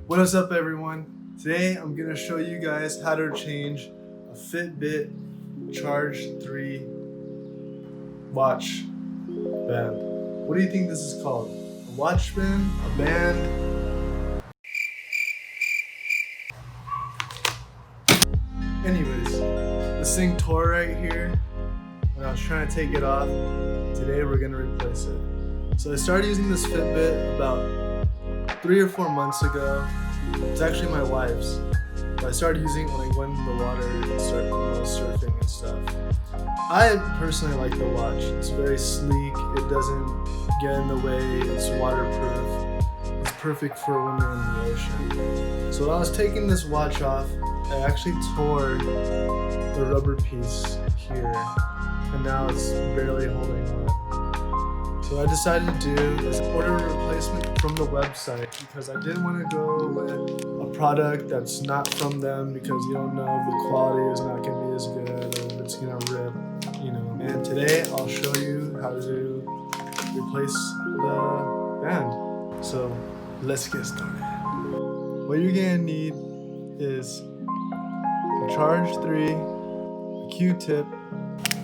What is up, everyone? Today I'm going to show you guys how to change a Fitbit Charge 3 watch band. What do you think this is called? A watch band? A band? Anyways, this thing tore right here when I was trying to take it off. Today we're going to replace it. So I started using this Fitbit about 3 or 4 months ago. It's actually my wife's. But I started using it when I went in the water and started surfing and stuff. I personally like the watch. It's very sleek. It doesn't get in the way. It's waterproof. It's perfect for when you're in the ocean. So when I was taking this watch off, I actually tore the rubber piece here, and now it's barely holding on. So what I decided to do is order a replacement from the website because I didn't want to go with a product that's not from them because you don't know if the quality is not going to be as good or if it's going to rip, you know. And today I'll show you how to replace the band. So let's get started. What you're going to need is a Charge 3, a Q-tip,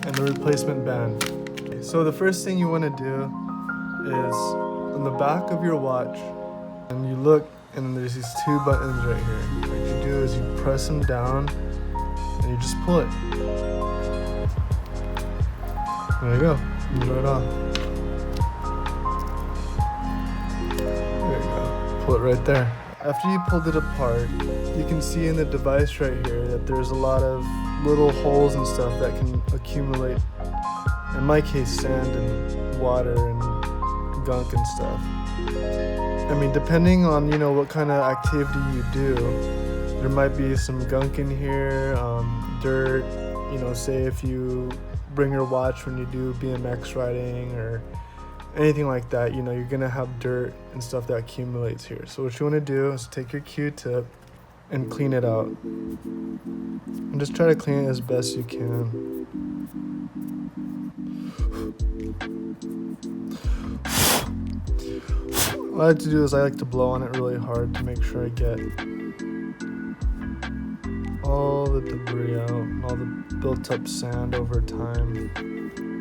and the replacement band. So the first thing you want to do is on the back of your watch, and you look, and there's these 2 buttons right here. What you do is you press them down and you just pull it. There you go. Enjoy it off. There you go. Pull it right there. After you pulled it apart, you can see in the device right here that there's a lot of little holes and stuff that can accumulate. In my case, sand and water and gunk and stuff. I mean, depending on, what kind of activity you do, there might be some gunk in here, dirt, say if you bring your watch when you do BMX riding or anything like that, you're gonna have dirt and stuff that accumulates here. So what you wanna do is take your Q-tip and clean it out. And just try to clean it as best you can. What I like to do is I like to blow on it really hard to make sure I get all the debris out, all the built up sand over time.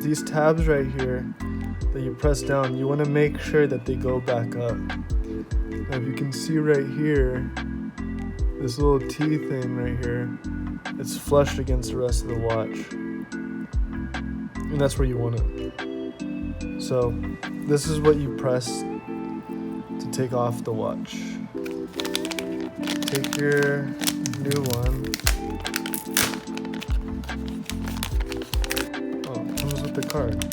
These tabs right here that you press down, you want to make sure that they go back up. Now if you can see right here, this little T thing right here, it's flushed against the rest of the watch. And that's where you want it. So this is what you press to take off the watch. Take your new one. Oh, it comes with the card.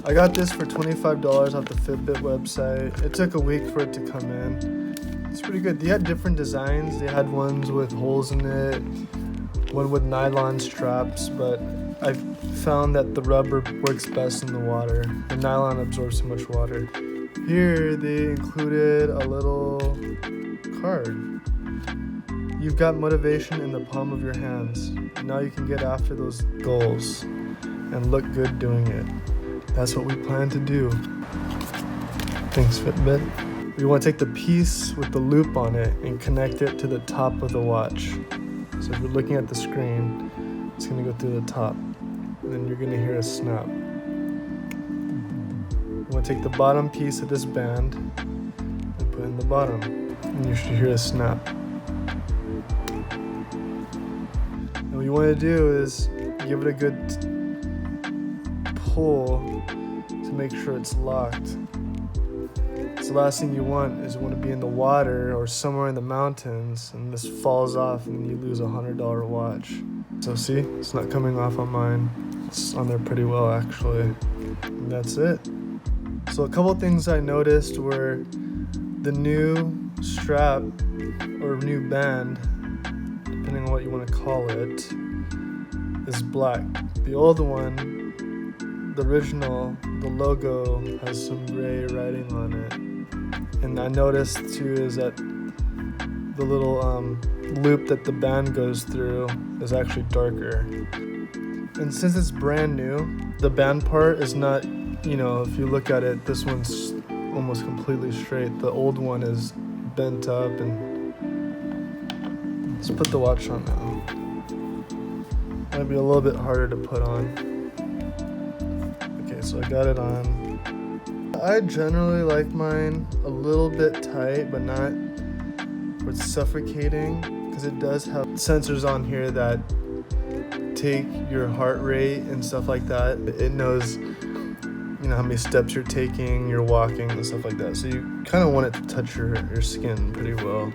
I got this for $25 off the Fitbit website. It took a week for it to come in. It's pretty good. They had different designs. They had ones with holes in it, one with nylon straps, but I found that the rubber works best in the water. The nylon absorbs so much water. Here they included a little card. You've got motivation in the palm of your hands. Now you can get after those goals and look good doing it. That's what we plan to do. Thanks, Fitbit. We want to take the piece with the loop on it and connect it to the top of the watch. So if you're looking at the screen, it's going to go through the top. And then you're going to hear a snap. You want to take the bottom piece of this band and put it in the bottom. And you should hear a snap. And what you want to do is give it a good pull to make sure it's locked. So the last thing you want is you want to be in the water or somewhere in the mountains and this falls off and you lose a $100 watch. So see, it's not coming off on mine. It's on there pretty well actually. And that's it. So a couple things I noticed were the new strap or new band, depending on what you want to call it, is black. The old one, the original, the logo has some gray writing on it. And I noticed too is that the little loop that the band goes through is actually darker. And since it's brand new, the band part is not, if you look at it, this one's almost completely straight. The old one is bent up, and let's put the watch on now. Might be a little bit harder to put on. Okay, so I got it on. I generally like mine a little bit tight, but not where it's suffocating, because it does have sensors on here that take your heart rate and stuff like that. It knows, you know, how many steps you're taking, you're walking and stuff like that. So you kind of want it to touch your skin pretty well.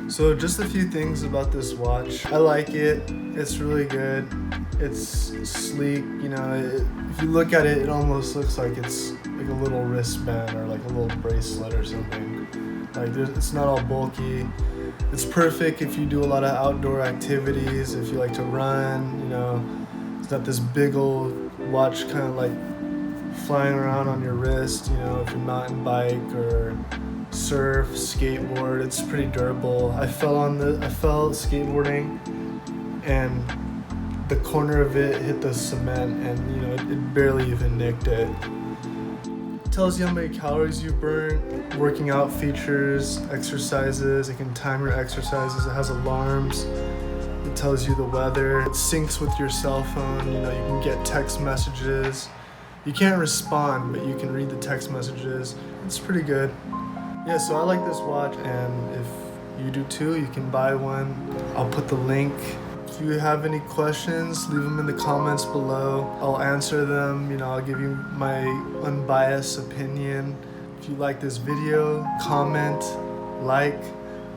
So just a few things about this watch. I like it. It's really good. It's sleek. You know, if you look at it, it almost looks like it's like a little wristband or like a little bracelet or something. Like it's not all bulky. It's perfect if you do a lot of outdoor activities, if you like to run, you know. It's not this big old watch kind of like flying around on your wrist, you know, if you mountain bike or surf, skateboard. It's pretty durable. I fell skateboarding, and the corner of it hit the cement, and you know, it barely even nicked it. It tells you how many calories you burn, working out features, exercises. It can time your exercises. It has alarms. It tells you the weather. It syncs with your cell phone. You know, you can get text messages. You can't respond, but you can read the text messages. It's pretty good. Yeah, so I like this watch, and if you do too, you can buy one. I'll put the link. If you have any questions, leave them in the comments below. I'll answer them. You know, I'll give you my unbiased opinion. If you like this video, comment, like,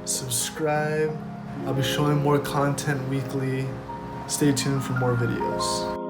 subscribe. I'll be showing more content weekly. Stay tuned for more videos.